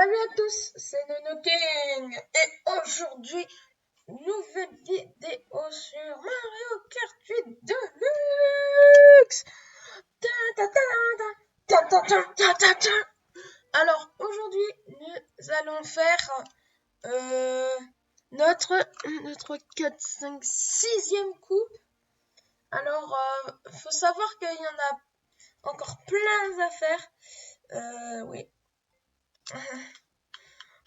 Salut à tous, c'est Nono King et aujourd'hui, nouvelle vidéo sur Mario Kart 8 Deluxe. Alors aujourd'hui, nous allons faire notre 4, 5, 6e coupe. Alors, faut savoir qu'il y en a encore plein à faire. Oui.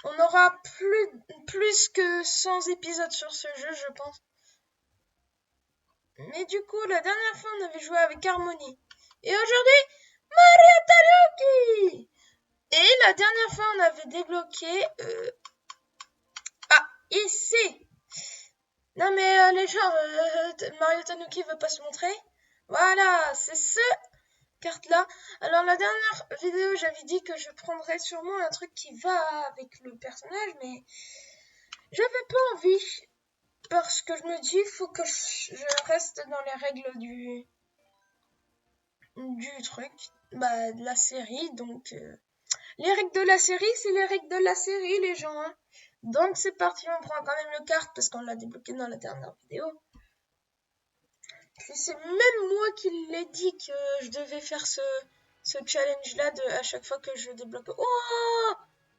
On aura plus que 100 épisodes sur ce jeu, je pense. Mais du coup, la dernière fois, on avait joué avec Harmony. Et aujourd'hui, Mario Tanuki. Et la dernière fois, on avait débloqué... ici. Non mais les gens, Mario Tanuki veut pas se montrer. Voilà, c'est ce carte-là. Alors la dernière vidéo, j'avais dit que je prendrais sûrement un truc qui va avec le personnage, mais j'avais pas envie. Parce que je me dis, il faut que je reste dans les règles du truc, de la série. Donc, les règles de la série, c'est les règles de la série, les gens. Hein. Donc, c'est parti, on prend quand même le kart parce qu'on l'a débloqué dans la dernière vidéo. Puis c'est même moi qui l'ai dit que je devais faire ce challenge-là à chaque fois que je débloque. Oh,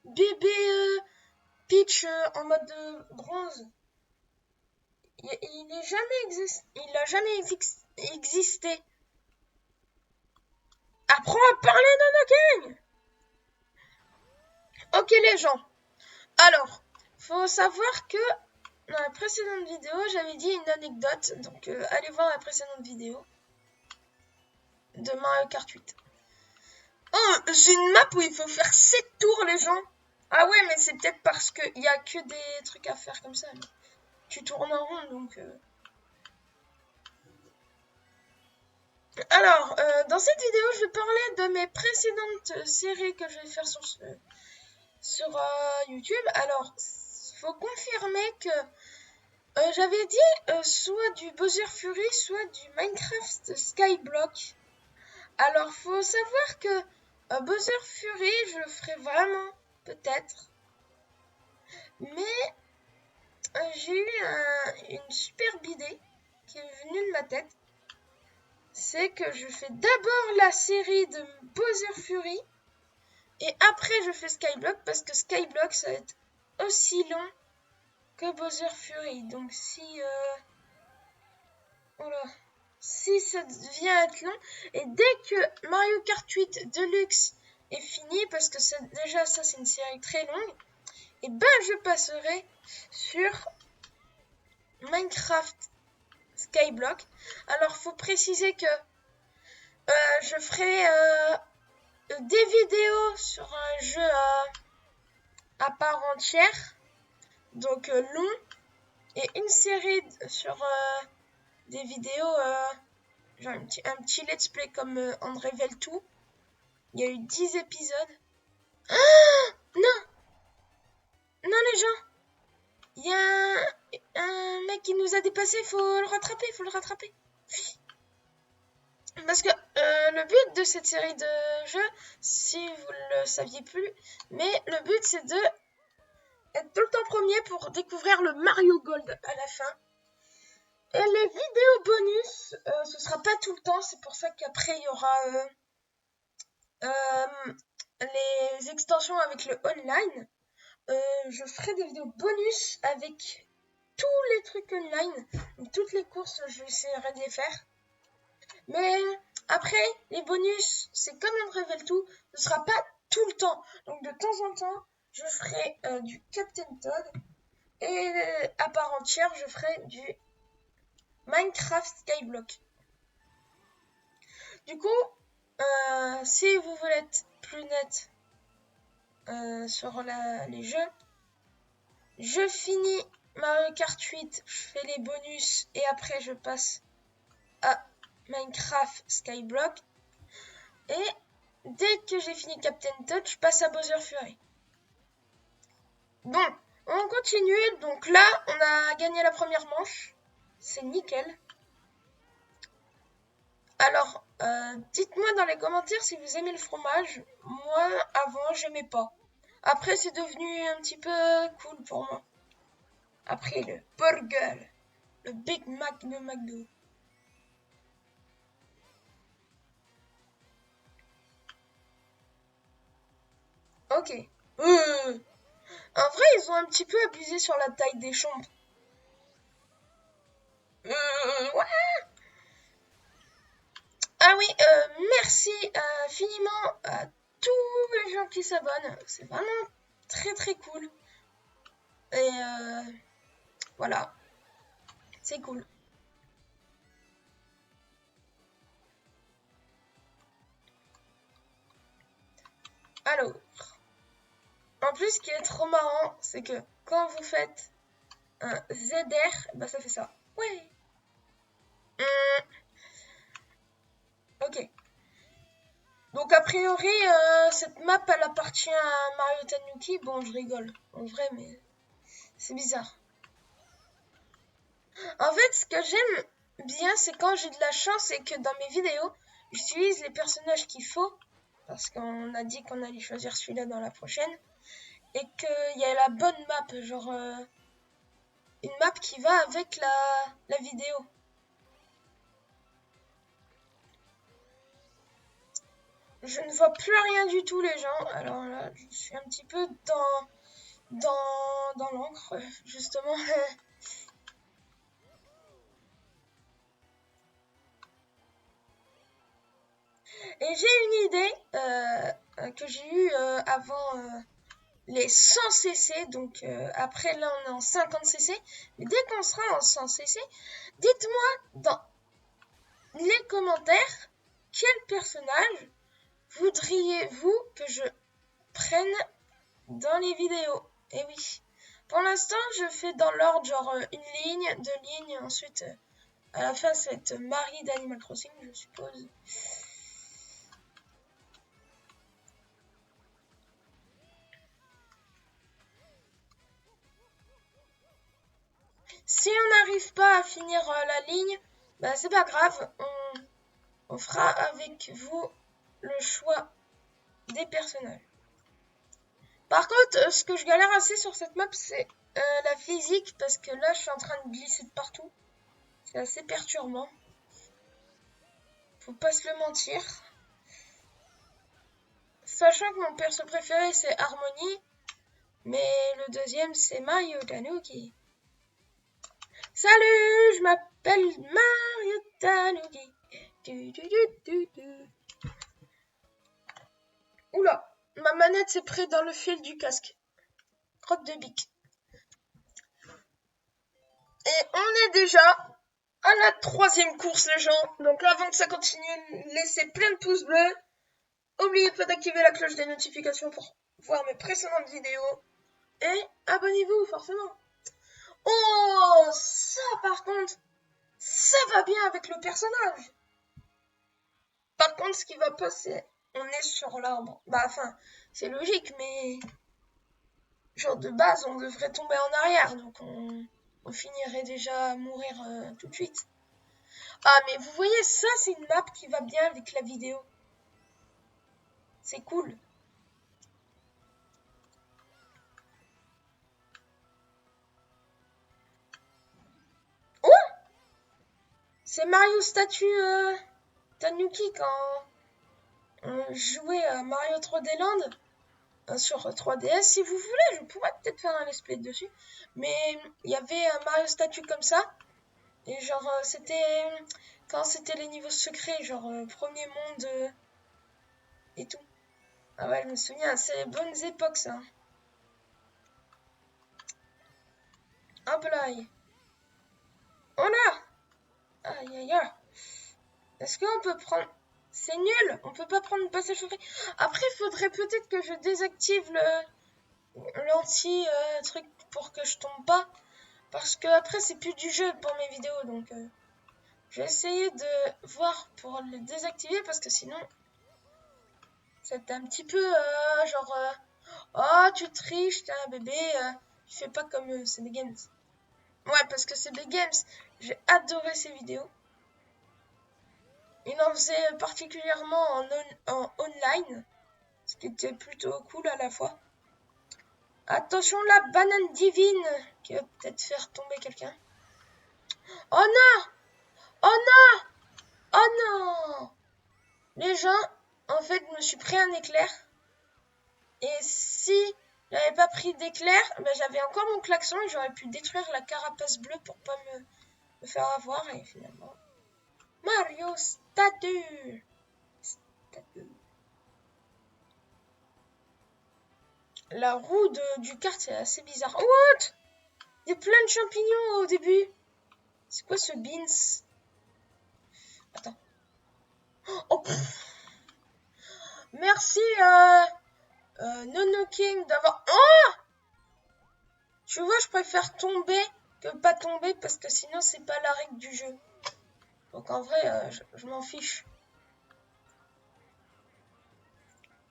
bébé Peach en mode bronze. Il n'a jamais existé. Apprends à parler, Nonoking. Ok les gens. Alors, faut savoir que dans la précédente vidéo, j'avais dit une anecdote. Donc, allez voir la précédente vidéo de Mario Kart 8. Oh, c'est une map où il faut faire 7 tours, les gens. Ah ouais, mais c'est peut-être parce qu'il n'y a que des trucs à faire comme ça. Tu tournes en rond, donc... Alors, dans cette vidéo, je vais parler de mes précédentes séries que je vais faire sur YouTube. Alors, faut confirmer que j'avais dit soit du Bowser Fury, soit du Minecraft Skyblock. Alors, faut savoir que Bowser Fury, je le ferai vraiment, peut-être. Mais j'ai eu une superbe idée qui est venue de ma tête. C'est que je fais d'abord la série de Bowser Fury et après je fais Skyblock parce que Skyblock ça va être aussi long que Bowser Fury. Donc si ça devient être long et dès que Mario Kart 8 Deluxe est fini parce que déjà ça c'est une série très longue, et je passerai sur Minecraft Skyblock. Alors faut préciser que je ferai des vidéos sur un jeu à part entière, donc long, et une série sur des vidéos, genre un petit let's play comme André Veltou. Il y a eu 10 épisodes. Ah non, non les gens, il y a un mec qui nous a dépassé, faut le rattraper. Parce que le but de cette série de jeux, si vous le saviez plus, mais le but c'est de être tout le temps premier pour découvrir le Mario Gold à la fin. Et les vidéos bonus, ce sera pas tout le temps, c'est pour ça qu'après il y aura les extensions avec le online. Je ferai des vidéos bonus avec tous les trucs online, donc toutes les courses, je essaierai de les faire. Mais après, les bonus, c'est comme on révèle tout, ce sera pas tout le temps. Donc de temps en temps, je ferai du Captain Toad et à part entière, je ferai du Minecraft Skyblock. Du coup, si vous voulez être plus net sur les jeux, je finis Mario Kart 8, je fais les bonus et après je passe à Minecraft Skyblock. Et dès que j'ai fini Captain Toad, je passe à Bowser Fury. Bon, on continue. Donc là, on a gagné la première manche. C'est nickel. Alors, dites-moi dans les commentaires si vous aimez le fromage. Moi, avant, j'aimais pas. Après, c'est devenu un petit peu cool pour moi. Après le burger, le Big Mac de McDo. Ok. En vrai, ils ont un petit peu abusé sur la taille des chambres. Ouais. Ah oui, merci infiniment à tous les gens qui s'abonnent. C'est vraiment très très cool. Et voilà, c'est cool. Alors, en plus, ce qui est trop marrant, c'est que quand vous faites un ZR, bah ça fait ça. Ouais. Ok. Donc a priori, cette map, elle appartient à Mario Tanuki. Bon, je rigole, en vrai, mais c'est bizarre. En fait, ce que j'aime bien, c'est quand j'ai de la chance et que dans mes vidéos, j'utilise les personnages qu'il faut. Parce qu'on a dit qu'on allait choisir celui-là dans la prochaine. Et qu'il y a la bonne map, genre une map qui va avec la vidéo. Je ne vois plus rien du tout, les gens. Alors là, je suis un petit peu dans l'encre, justement. Et j'ai une idée que j'ai eue avant les 100 cc. Donc après, là, on est en 50 cc. Mais dès qu'on sera en 100 cc, dites-moi dans les commentaires quel personnage voudriez-vous que je prenne dans les vidéos. Et oui. Pour l'instant, je fais dans l'ordre, genre une ligne, deux lignes, ensuite à la fin, ça va être Marie d'Animal Crossing, je suppose. Si on n'arrive pas à finir la ligne, bah c'est pas grave, on fera avec vous le choix des personnages. Par contre, ce que je galère assez sur cette map, c'est la physique, parce que là, je suis en train de glisser de partout. C'est assez perturbant. Faut pas se le mentir. Sachant que mon perso préféré, c'est Harmony, mais le deuxième, c'est Mario Tanuki. Salut, je m'appelle Mario Tanuki. Oula, ma manette s'est prise dans le fil du casque. Crotte de bique. Et on est déjà à la troisième course, les gens. Donc là, avant que ça continue, laissez plein de pouces bleus. N'oubliez pas d'activer la cloche des notifications pour voir mes précédentes vidéos. Et abonnez-vous, forcément. Oh, ça par contre, ça va bien avec le personnage. Par contre, ce qui va pas, c'est on est sur l'arbre. Bah, enfin, c'est logique, mais genre de base, on devrait tomber en arrière, donc on finirait déjà à mourir tout de suite. Ah, mais vous voyez, ça, c'est une map qui va bien avec la vidéo. C'est cool. Oh, c'est Mario Statue Tanuki quand on jouait à Mario 3D Land sur 3DS. Si vous voulez, je pourrais peut-être faire un let's play dessus. Mais il y avait un Mario Statue comme ça. Et genre, c'était quand c'était les niveaux secrets, genre premier monde et tout. Ah ouais, je me souviens, c'est les bonnes époques ça. Hop là. Oh là. Aïe aïe aïe. Est-ce qu'on peut prendre... C'est nul, on peut pas prendre le passage secret. Après, il faudrait peut-être que je désactive l'anti-truc pour que je tombe pas. Parce que après, c'est plus du jeu pour mes vidéos. Donc, je vais essayer de voir pour le désactiver. Parce que sinon, c'est un petit peu genre... oh, tu triches, t'es un bébé. Tu fais pas comme CB Games. Ouais, parce que CB Games, j'ai adoré ses vidéos. Il en faisait particulièrement en online, ce qui était plutôt cool à la fois. Attention, la banane divine qui va peut-être faire tomber quelqu'un. Oh non! Oh non! Oh non! Les gens, en fait, je me suis pris un éclair. Et si j'avais pas pris d'éclair, ben, j'avais encore mon klaxon et j'aurais pu détruire la carapace bleue pour pas me faire avoir. Et finalement... Mario statue! Statue. La roue du kart, c'est assez bizarre. What? Il y a plein de champignons au début. C'est quoi ce beans? Attends. Oh, merci Nono King d'avoir... Oh! Tu vois, je préfère tomber que pas tomber parce que sinon c'est pas la règle du jeu. Donc en vrai, je m'en fiche.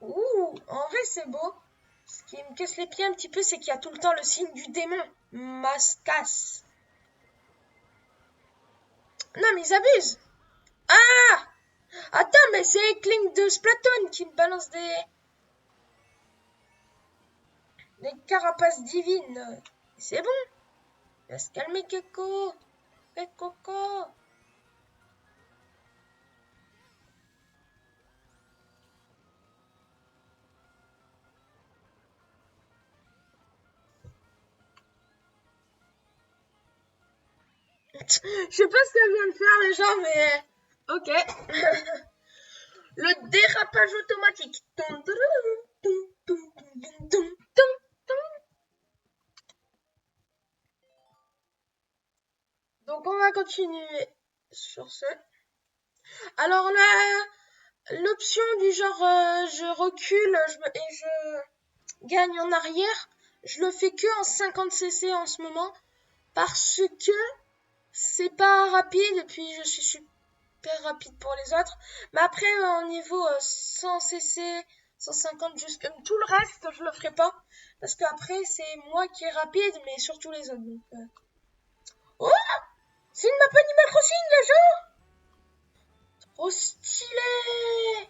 Ouh, en vrai c'est beau. Ce qui me casse les pieds un petit peu, c'est qu'il y a tout le temps le signe du démon. Mascas. Non mais ils abusent. Ah! Attends, mais c'est Clink de Splatoon qui me balance des carapaces divines. C'est bon. Il va se calmer, Keko. Coco. Je sais pas ce qu'elle vient de faire, les gens, mais... Ok. Le dérapage automatique. Donc, on va continuer sur ce. Alors là, l'option du genre je recule et je gagne en arrière, je le fais que en 50cc en ce moment parce que c'est pas rapide et puis je suis super rapide pour les autres. Mais après au niveau 100cc, 150 jusqu'à tout le reste, je le ferai pas parce qu'après c'est moi qui est rapide mais surtout les autres. Donc, Oh, c'est une map Animal Crossing les gens. Trop stylé.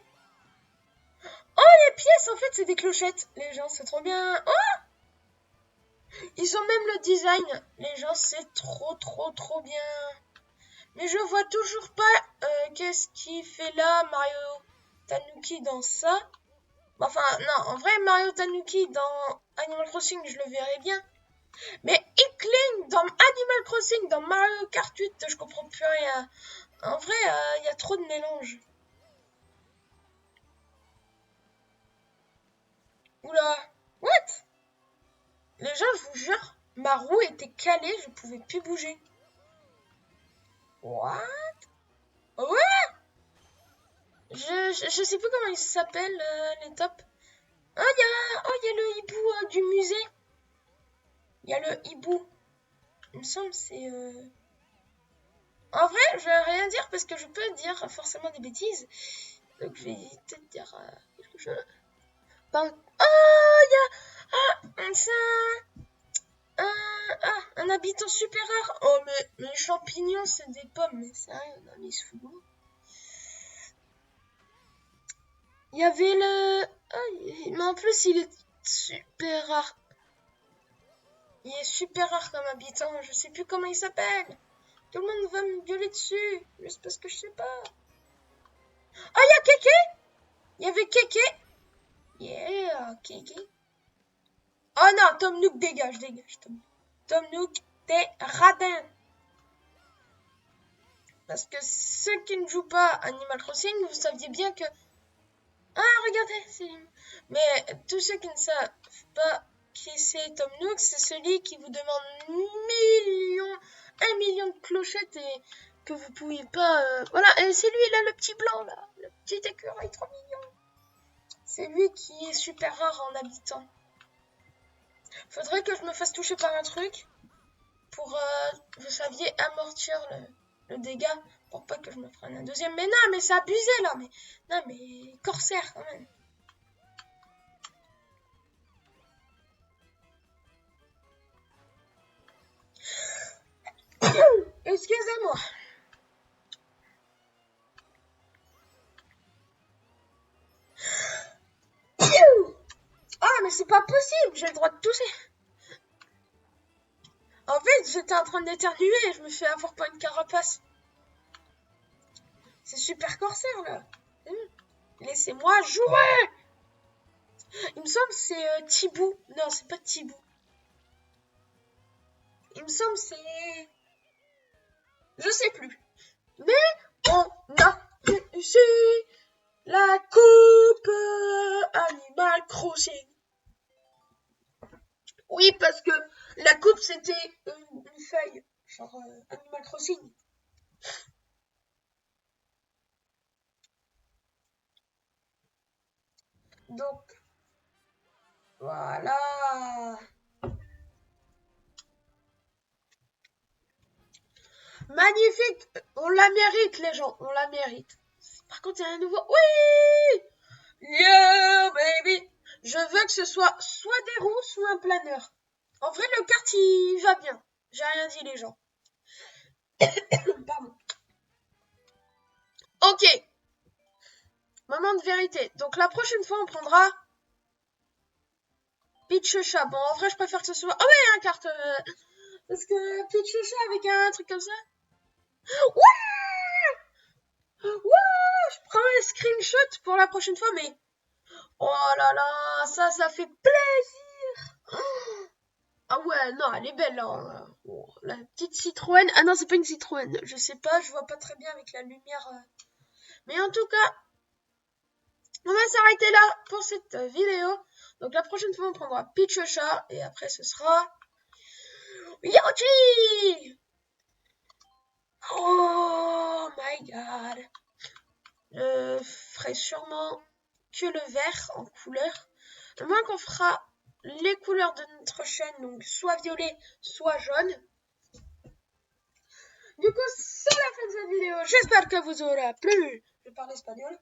Oh, les pièces, en fait, c'est des clochettes. Les gens, c'est trop bien. Oh, ils ont même le design. Les gens, c'est trop bien. Mais je vois toujours pas qu'est-ce qu'il fait là, Mario Tanuki, dans ça. Enfin, non, en vrai, Mario Tanuki dans Animal Crossing, je le verrais bien. Mais Inkling dans Animal Crossing, dans Mario Kart 8, je comprends plus rien. En vrai, il y a trop de mélange. Oula, what? Les gens, je vous jure, ma roue était calée, je pouvais plus bouger. What? Ouais? Je sais plus comment ils s'appellent, les tops. Il y a le hibou du musée. Il y a le hibou. Il me semble c'est... En vrai, je vais rien dire parce que je peux dire forcément des bêtises. Donc je vais peut-être dire quelque chose. Oh, il y a... un habitant super rare. Oh, mais les champignons, c'est des pommes. Mais sérieux, non, mais il se fout de moi. Il y avait le... mais en plus, il est super rare. Il est super rare comme habitant. Je sais plus comment il s'appelle. Tout le monde va me gueuler dessus. Juste parce que je sais pas. Oh, il y a Kéké. Il y avait Kéké. Yeah, Kéké. Oh non, Tom Nook, dégage. Tom Nook, t'es radin. Parce que ceux qui ne jouent pas Animal Crossing, vous saviez bien que... Ah, regardez, c'est... Mais tous ceux qui ne savent pas qui c'est Tom Nook, c'est celui qui vous demande 1 million de clochettes et que vous pouvez pas... Voilà, et c'est lui là, le petit blanc là, le petit écureuil trop mignon. C'est lui qui est super rare en habitant. Faudrait que je me fasse toucher par un truc pour, vous saviez, amortir le dégât pour pas que je me prenne un deuxième. Mais non, mais c'est abusé là. Mais non, mais corsaire quand même. Excusez-moi. Ah mais c'est pas possible, j'ai le droit de tousser. En fait, j'étais en train d'éternuer et je me fais avoir par une carapace. C'est super corsaire, là. Laissez-moi jouer. Il me semble que c'est Thibaut. Non, c'est pas Thibaut. Il me semble que c'est... Je sais plus. Mais on a réussi la coupe Animal Crossing. Oui, parce que la coupe, c'était une feuille. Genre Animal Crossing. Donc, voilà. Magnifique. On la mérite, les gens. On la mérite. Par contre, il y a un nouveau... Oui! Yeah, baby! Je veux que ce soit des roues, soit un planeur. En vrai, le kart, il va bien. J'ai rien dit, les gens. Pardon. Ok. Moment de vérité. Donc, la prochaine fois, on prendra... Peach Chat. Bon, en vrai, je préfère que ce soit... Oh ouais, un kart. Parce que Peach Chat avec un truc comme ça... Ouais! Ouais! Je prends un screenshot pour la prochaine fois, mais... Oh là là, ça fait plaisir! Ah ouais, non, elle est belle, là. Oh, la petite Citroën. Ah non, c'est pas une Citroën. Je sais pas, je vois pas très bien avec la lumière. Mais en tout cas, on va s'arrêter là pour cette vidéo. Donc la prochaine fois, on prendra Peach Chat. Et après, ce sera... Yoshi! Oh my god! Je ferai sûrement que le vert en couleur. À moins qu'on fera les couleurs de notre chaîne, donc soit violet, soit jaune. Du coup, c'est la fin de cette vidéo. J'espère que vous aura plu. Je parle espagnol.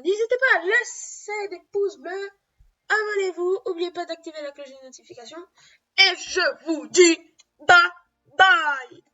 N'hésitez pas à laisser des pouces bleus. Abonnez-vous. N'oubliez pas d'activer la cloche de notification. Et je vous dis bye bye.